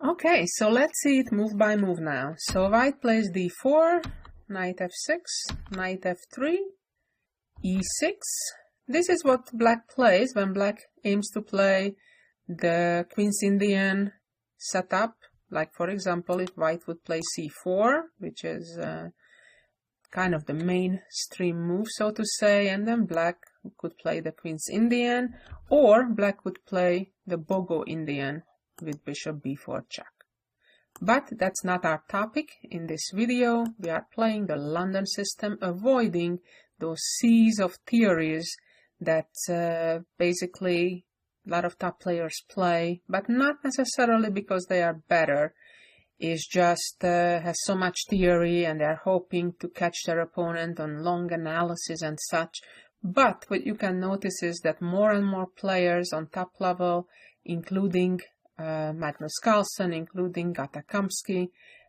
Okay, so let's see it move by move now. So white plays d4, knight f6, knight f3, e6. This is what black plays when black aims to play the Queen's Indian setup. Like, for example, if white would play c4, which is kind of the mainstream move, so to say, and then black could play the Queen's Indian, or black would play the Bogo Indian with bishop b4 check. But that's not our topic. In this video, we are playing the London system, avoiding those seas of theories that basically a lot of top players play, but not necessarily because they are better. It's just has so much theory and they're hoping to catch their opponent on long analysis and such. But what you can notice is that more and more players on top level, including Magnus Carlsen, including Gata Kamsky,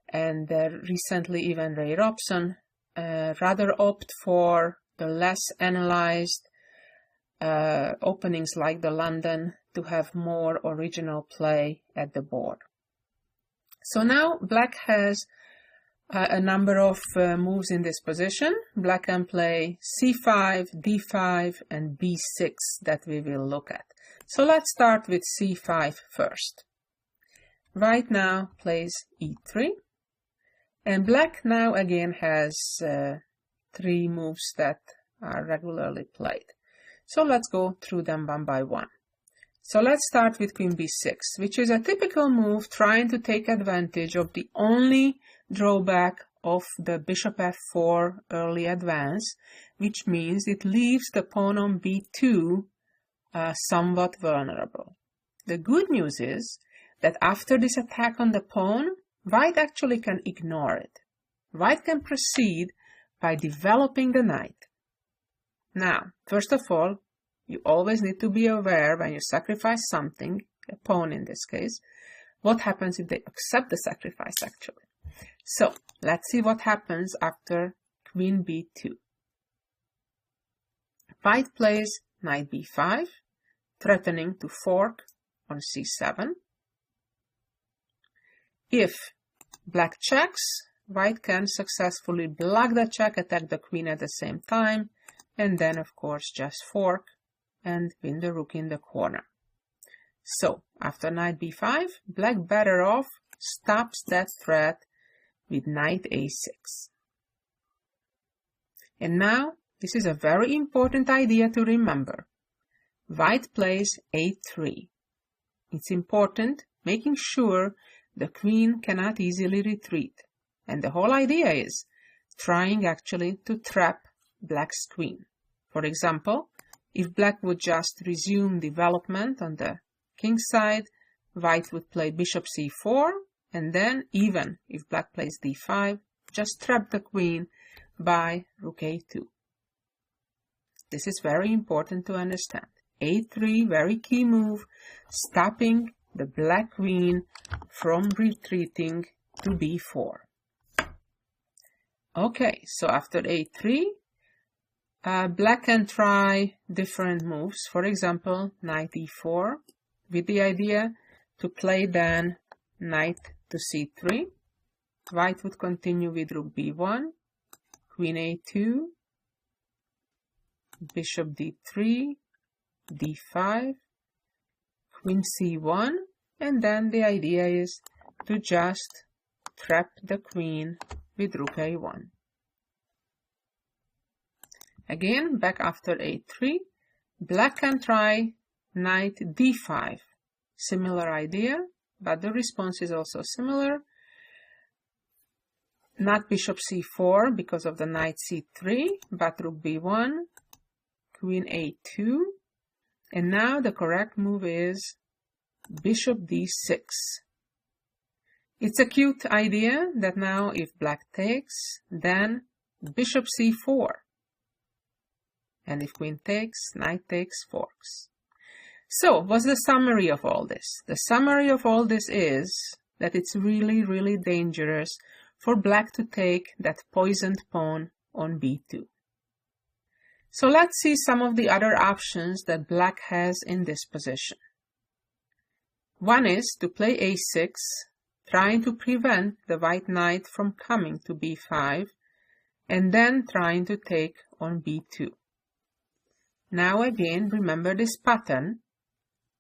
and recently even Ray Robson, rather opt for the less analyzed openings like the London to have more original play at the board. So now black has a number of moves in this position. Black can play c5, d5, and b6 that we will look at. So let's start with c5 first. White now plays e3, and black now again has three moves that are regularly played. So let's go through them one by one. So let's start with queen b6, which is a typical move trying to take advantage of the only drawback of the bishop f4 early advance, which means it leaves the pawn on b2 somewhat vulnerable. The good news is that after this attack on the pawn, white actually can ignore it. White can proceed by developing the knight. Now, first of all, you always need to be aware when you sacrifice something, a pawn in this case, what happens if they accept the sacrifice actually. So, let's see what happens after queen b2. White plays knight b5, threatening to fork on c7. If black checks, white can successfully block the check, attack the queen at the same time, and then of course just fork and win the rook in the corner. So, after knight b5, black better off stops that threat with knight a6. And now, this is a very important idea to remember. White plays a3. It's important making sure the queen cannot easily retreat. And the whole idea is trying actually to trap black's queen. For example, if black would just resume development on the king side, white would play bishop c4, and then even if black plays d5, just trap the queen by rook a2. This is very important to understand. a3, very key move, stopping the black queen from retreating to b4. Okay, so after a3, black can try different moves. For example, knight e4, with the idea to play then knight to c3. White would continue with rook b1, queen a2, bishop d3, d5, queen c1, and then the idea is to just trap the queen with rook a1. Again, back after a3, black can try knight d5. Similar idea, but the response is also similar. Not bishop c4 because of the knight c3, but rook b1, queen a2, and now the correct move is bishop d6. It's a cute idea that now if black takes, then bishop c4. And if queen takes, knight takes, forks. So, what's the summary of all this? The summary of all this is that it's really, really dangerous for black to take that poisoned pawn on b2. So let's see some of the other options that black has in this position. One is to play a6 trying to prevent the white knight from coming to b5 and then trying to take on b2. Now again, remember this pattern.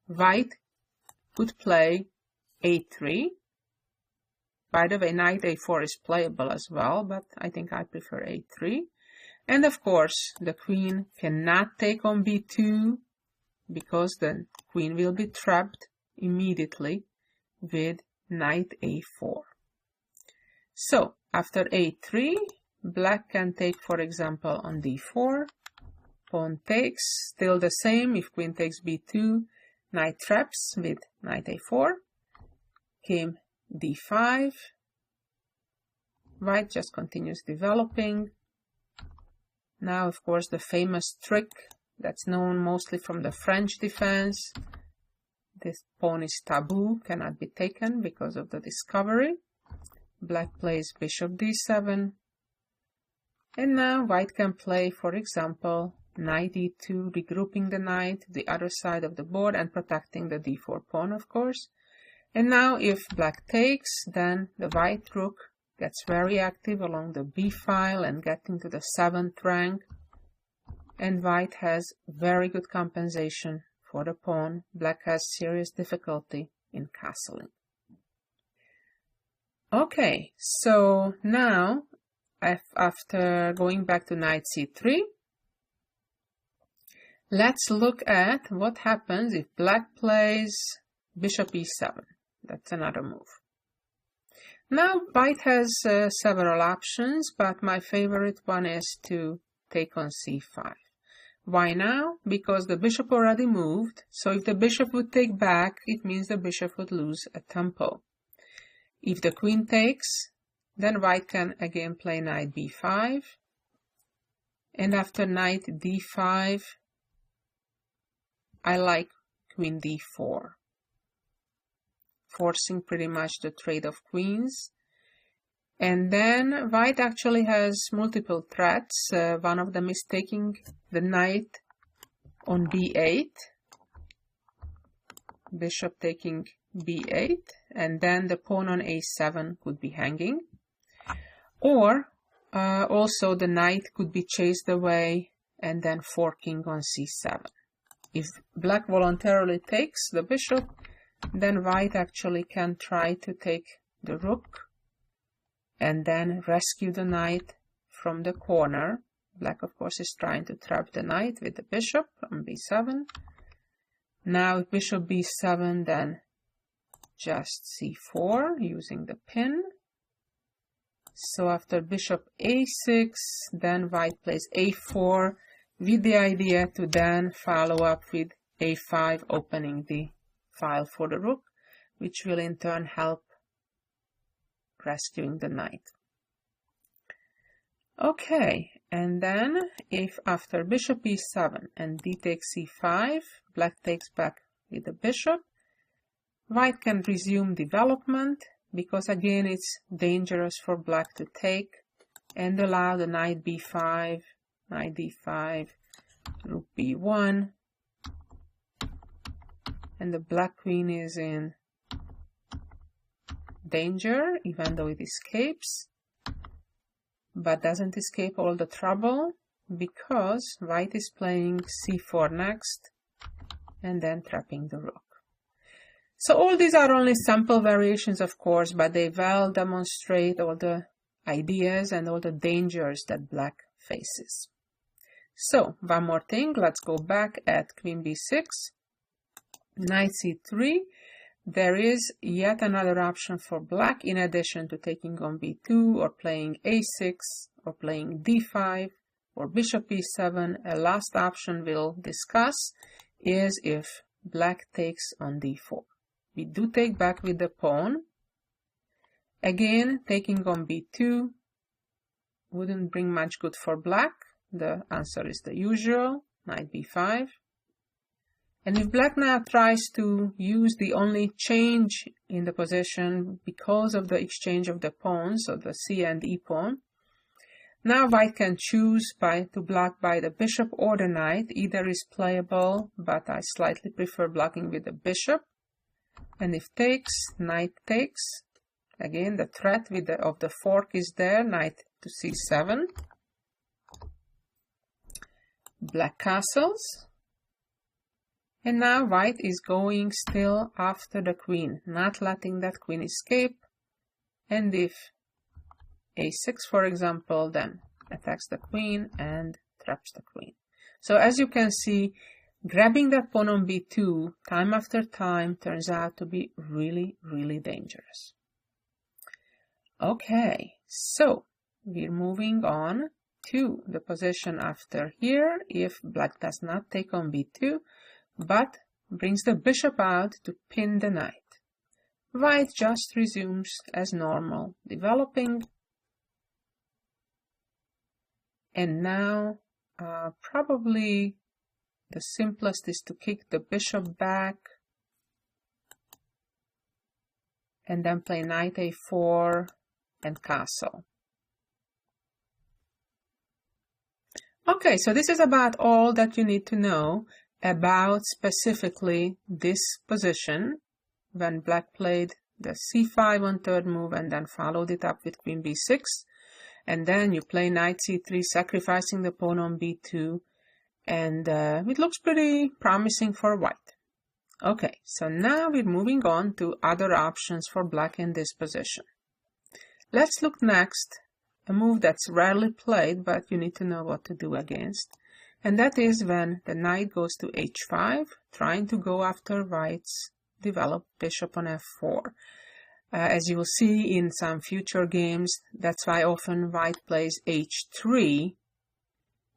White could play a3. By the way, knight a4 is playable as well, but I think I prefer a3. And of course, the queen cannot take on b2 because the queen will be trapped immediately with knight a4. So, after a3, black can take, for example, on d4. Pawn takes, still the same. If queen takes b2, knight traps with knight a4. Came d5. White just continues developing. Now, of course, the famous trick that's known mostly from the French defense. This pawn is taboo, cannot be taken because of the discovery. Black plays bishop d7. And now white can play, for example, knight e2, regrouping the knight to the other side of the board and protecting the d4 pawn, of course. And now if black takes, then the white rook gets very active along the b file and getting to the 7th rank. And white has very good compensation for the pawn. Black has serious difficulty in castling. Okay, so now after going back to knight c3, let's look at what happens if black plays bishop e7. That's another move. Now white has several options, but my favorite one is to take on c5. Why now? Because the bishop already moved, so if the bishop would take back, it means the bishop would lose a tempo. If the queen takes, then white can again play knight b5, and after knight d5, I like queen d4, forcing pretty much the trade of queens. And then white actually has multiple threats. One of them is taking the knight on b8, bishop taking b8, and then the pawn on a7 could be hanging. Or also the knight could be chased away and then forking on c7. If black voluntarily takes the bishop, then white actually can try to take the rook and then rescue the knight from the corner. Black, of course, is trying to trap the knight with the bishop on b7. Now, if bishop b7, then just c4 using the pin. So after bishop a6, then white plays a4 with the idea to then follow up with a5, opening the file for the rook, which will in turn help rescuing the knight. Okay, and then if after bishop e7 and d takes c5, black takes back with the bishop, white can resume development, because again it's dangerous for black to take, and allow the knight b5, knight d5, rook b1, and the black queen is in danger, even though it escapes, but doesn't escape all the trouble, because white is playing c4 next, and then trapping the rook. So all these are only sample variations, of course, but they well demonstrate all the ideas and all the dangers that black faces. So, one more thing, let's go back at queen b6, knight c3. There is yet another option for black, in addition to taking on b2 or playing a6 or playing d5 or bishop e7. A last option we'll discuss is if black takes on d4. We do take back with the pawn. Again, taking on b2 wouldn't bring much good for black. The answer is the usual, knight b5. And if black now tries to use the only change in the position because of the exchange of the pawns, so the c and e pawn, now white can choose to block by the bishop or the knight. Either is playable, but I slightly prefer blocking with the bishop. And if takes, knight takes, Again, the threat of the fork is there, knight to c7. Black castles. And now white is going still after the queen, not letting that queen escape. And if a6, for example, then attacks the queen and traps the queen. So as you can see, grabbing that pawn on b2 time after time turns out to be really, really dangerous. Okay, so we're moving on to the position after here if black does not take on b2, but brings the bishop out to pin the knight. White just resumes as normal, developing. And now probably the simplest is to kick the bishop back and then play knight a4 and castle. Okay, so this is about all that you need to know about specifically this position when black played the c5 on third move and then followed it up with queen b6. And then you play knight c3, sacrificing the pawn on b2, and it looks pretty promising for white. Okay, so now we're moving on to other options for black in this position. Let's look next a move that's rarely played, but you need to know what to do against. And that is when the knight goes to h5, trying to go after white's developed bishop on f4. As you will see in some future games, that's why often white plays h3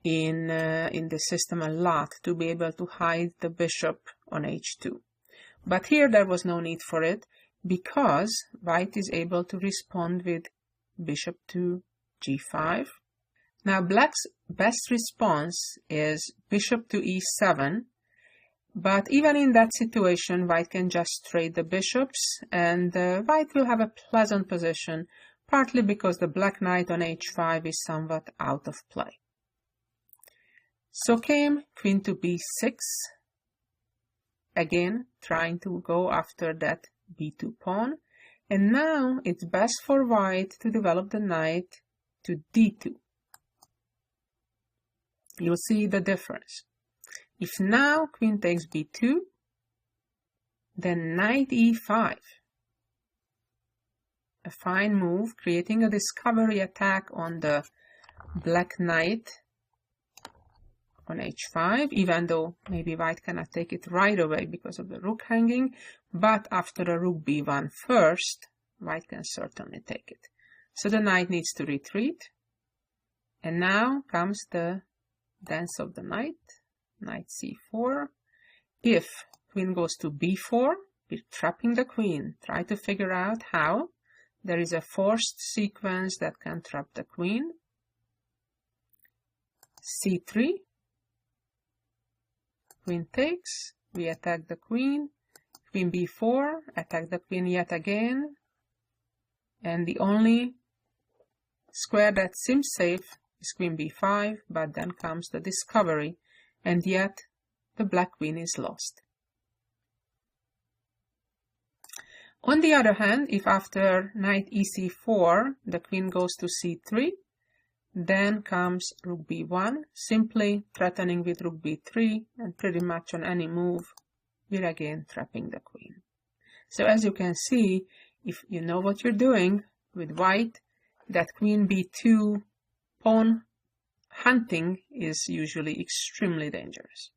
in the system a lot, to be able to hide the bishop on h2. But here there was no need for it, because white is able to respond with bishop to g5. Now black's best response is bishop to e7, but even in that situation, white can just trade the bishops, and white will have a pleasant position, partly because the black knight on h5 is somewhat out of play. So came queen to b6, again trying to go after that b2 pawn, and now it's best for white to develop the knight to d2. You'll see the difference. If now queen takes b2, then knight e5. A fine move, creating a discovery attack on the black knight on h5, even though maybe white cannot take it right away because of the rook hanging, but after a rook b1 first, white can certainly take it. So the knight needs to retreat, and now comes the dance of the knight. Knight c4. If queen goes to b4, we're trapping the queen. Try to figure out how. There is a forced sequence that can trap the queen. c3. Queen takes. We attack the queen. Queen b4. Attack the queen yet again. And the only square that seems safe is queen b5, but then comes the discovery. And yet, the black queen is lost. On the other hand, if after knight ec4, the queen goes to c3, then comes rook b1, simply threatening with rook b3, and pretty much on any move, we're again trapping the queen. So as you can see, if you know what you're doing with white, that queen b2 pawn hunting is usually extremely dangerous.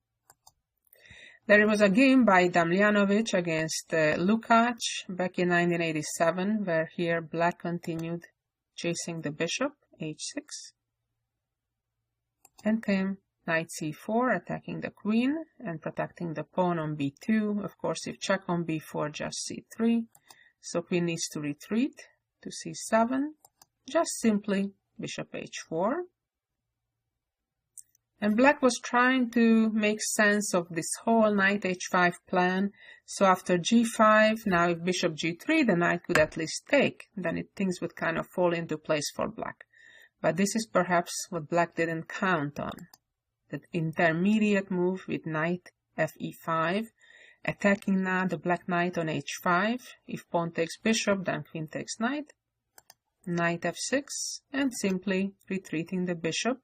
There was a game by Damljanovic against Lukács back in 1987, where here black continued chasing the bishop, h6, and came knight c4, attacking the queen and protecting the pawn on b2. Of course, if check on b4, just c3. So queen needs to retreat to c7, just simply bishop h4. And black was trying to make sense of this whole knight h5 plan. So after g5, now if bishop g3, the knight could at least take. Then things would kind of fall into place for black. But this is perhaps what black didn't count on. The intermediate move with knight fe5. attacking now the black knight on h5. If pawn takes bishop, then queen takes knight. Knight f6, and simply retreating the bishop,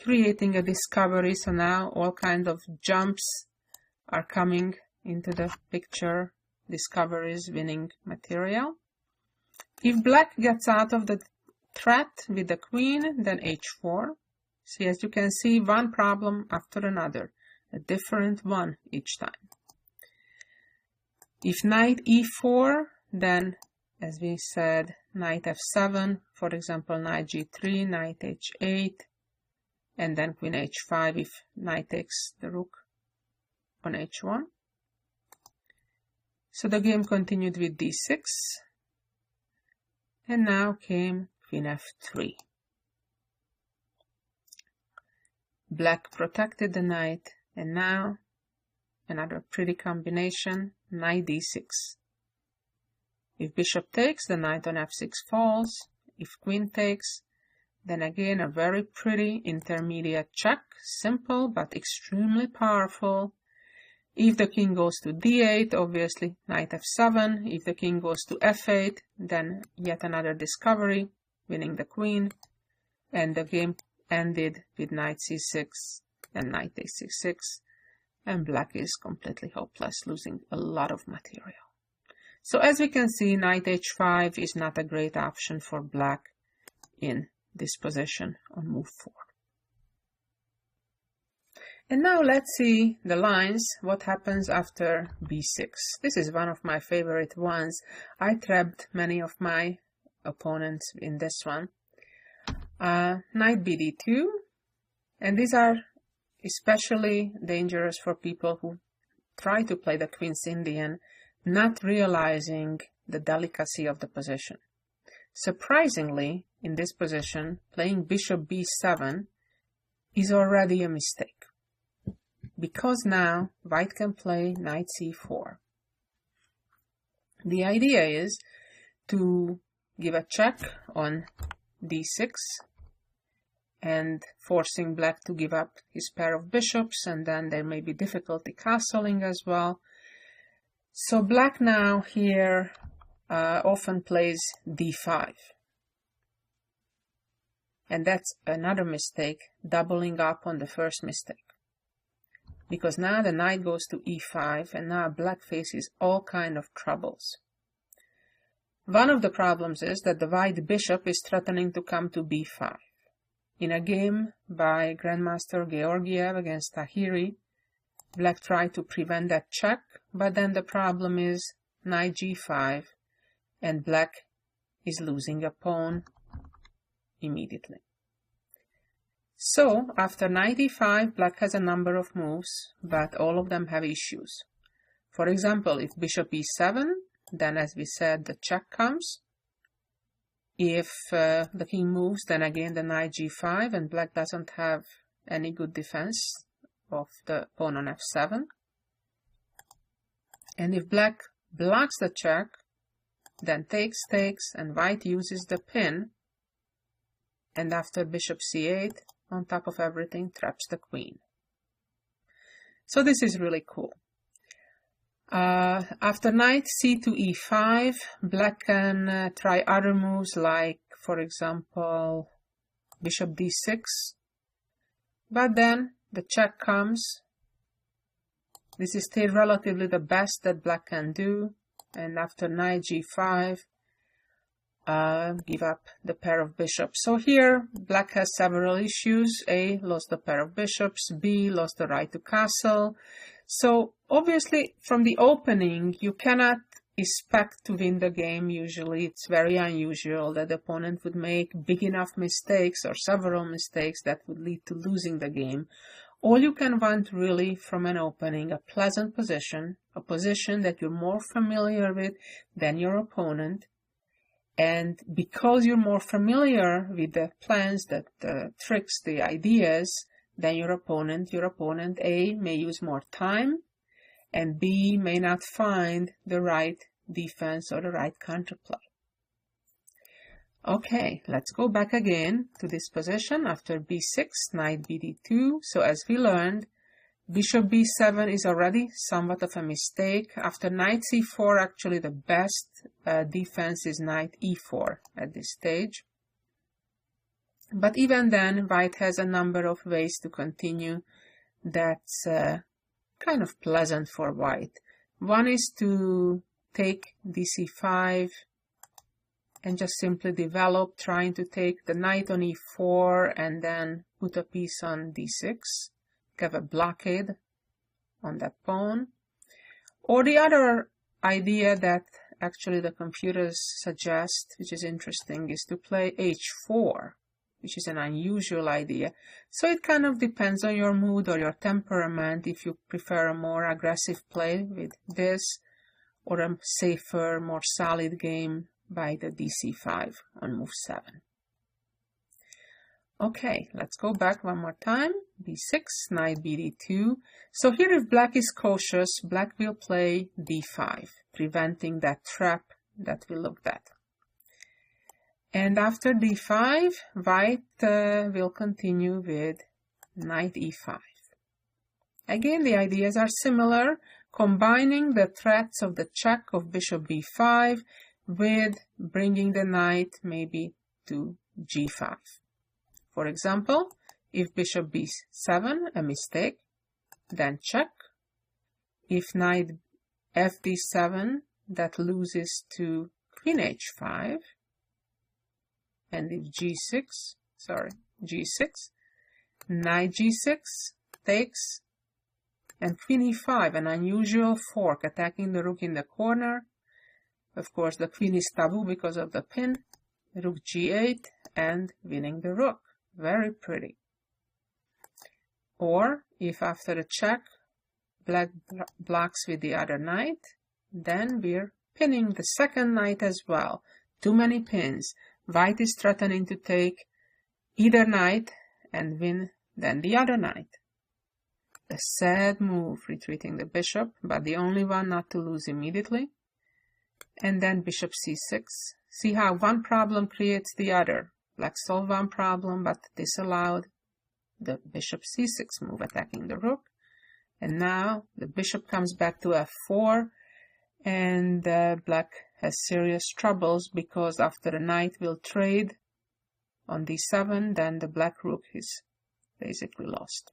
creating a discovery. So now all kinds of jumps are coming into the picture, discoveries, winning material. If black gets out of the threat with the queen, then h4. See, as you can see, one problem after another, a different one each time. If knight e4, then, as we said, knight f7, for example, knight g3, knight h8, and then queen h5 if knight takes the rook on h1. So the game continued with d6, and now came queen f3. Black protected the knight, and now another pretty combination, knight d6. If bishop takes, the knight on f6 falls. If queen takes, then again a very pretty intermediate check, simple but extremely powerful. If the king goes to d8, obviously knight f7. If the king goes to f8, then yet another discovery, winning the queen. And the game ended with knight c6 and knight takes c6. And black is completely hopeless, losing a lot of material. So as we can see, knight h5 is not a great option for black in this position on move 4. And now let's see the lines, what happens after b6. This is one of my favorite ones. I trapped many of my opponents in this one. Knight bd2, and these are especially dangerous for people who try to play the Queen's Indian, not realizing the delicacy of the position. Surprisingly, in this position, playing bishop b7 is already a mistake, because now white can play knight c4. The idea is to give a check on d6 and forcing black to give up his pair of bishops, and then there may be difficulty castling as well. So black now here often plays d5. And that's another mistake, doubling up on the first mistake. Because now the knight goes to e5, and now black faces all kinds of troubles. One of the problems is that the white bishop is threatening to come to b5. In a game by Grandmaster Georgiev against Tahiri, black tried to prevent that check, but then the problem is knight g5, and black is losing a pawn immediately. So, after knight e5, black has a number of moves, but all of them have issues. For example, if bishop e7, then as we said, the check comes. If the king moves, then again the knight g5, and black doesn't have any good defense of the pawn on f7. And if black blocks the check, then takes, and white uses the pin, and after bishop c8, on top of everything, traps the queen. So this is really cool. After knight c to e5, black can try other moves like, for example, bishop d6. But then the check comes. This is still relatively the best that black can do. And after knight g5, give up the pair of bishops. So here, black has several issues. A, lost the pair of bishops. B, lost the right to castle. So obviously, from the opening, you cannot expect to win the game usually. It's very unusual that the opponent would make big enough mistakes or several mistakes that would lead to losing the game. All you can want really from an opening, a pleasant position, a position that you're more familiar with than your opponent. And because you're more familiar with the plans, the tricks, the ideas than your opponent A, may use more time, and B, may not find the right defense or the right counterplay. Okay, let's go back again to this position after b6, knight bd2. So as we learned, Bishop b7 is already somewhat of a mistake. After knight c4, actually the best defense is knight e4 at this stage. But even then, white has a number of ways to continue that's kind of pleasant for white. One is to take dc5 and just simply develop, trying to take the knight on e4 and then put a piece on d6. Have a blockade on that pawn. Or the other idea that actually the computers suggest, which is interesting, is to play h4, which is an unusual idea. So it kind of depends on your mood or your temperament, if you prefer a more aggressive play with this or a safer, more solid game by the dc5 on move 7. Okay, let's go back one more time. b6, knight bd2. So here, if black is cautious, black will play d5, preventing that trap that we looked at. And after d5, white will continue with knight e5. Again, the ideas are similar, combining the threats of the check of bishop b5 with bringing the knight maybe to g5. For example, if bishop b7, a mistake, then check. If knight fd7, that loses to queen h5. And if g6, knight g6 takes, and queen e5, an unusual fork attacking the rook in the corner. Of course, the queen is taboo because of the pin. Rook g8 and winning the rook. Very pretty. Or if after a check, black blocks with the other knight, then we're pinning the second knight as well. Too many pins. White is threatening to take either knight and win then the other knight. A sad move, retreating the bishop, but the only one not to lose immediately. And then bishop c6. See how one problem creates the other. Black solved one problem, but disallowed the bishop c6 move, attacking the rook. And now the bishop comes back to f4, and black has serious troubles because after the knight will trade on d7, then the black rook is basically lost.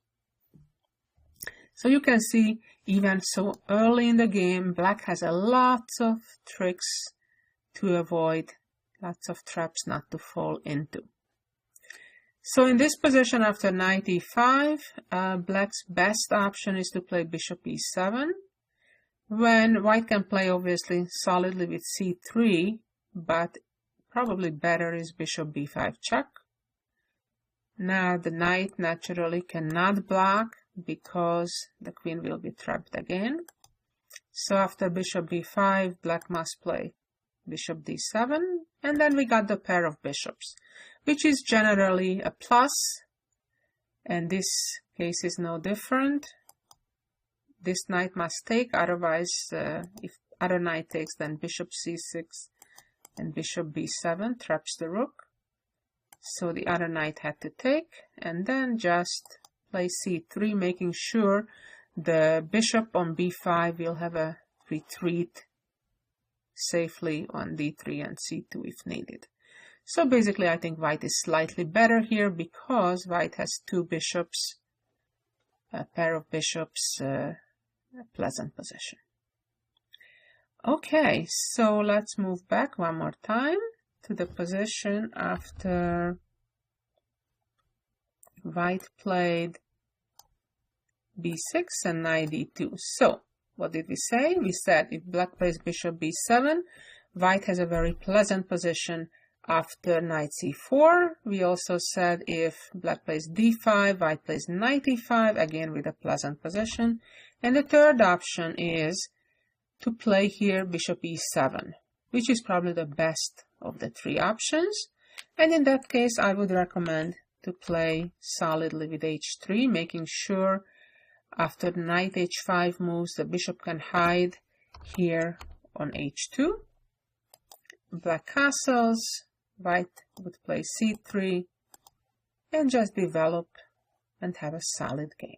So you can see, even so early in the game, black has a lot of tricks to avoid, lots of traps not to fall into. So in this position after knight e5, black's best option is to play bishop e7, when white can play obviously solidly with c3, but probably better is bishop b5 check. Now the knight naturally cannot block because the queen will be trapped again. So after bishop b5, black must play bishop d7, and then we got the pair of bishops, which is generally a plus, and this case is no different. This knight must take, otherwise if other knight takes, then bishop c6 and bishop b7 traps the rook. So the other knight had to take, and then just play c3, making sure the bishop on b5 will have a retreat safely on d3 and c2 if needed. So basically I think white is slightly better here because white has two bishops, a pair of bishops, a pleasant position. Okay, so let's move back one more time to the position after white played b6 and knight d2. So what did we say? We said if black plays bishop b7, white has a very pleasant position after knight c4. We also said if black plays d5, white plays knight e5, again with a pleasant position. And the third option is to play here bishop e7, which is probably the best of the three options. And in that case, I would recommend to play solidly with h3, making sure after knight h5 moves, the bishop can hide here on h2. Black castles, white would play c3, and just develop and have a solid game.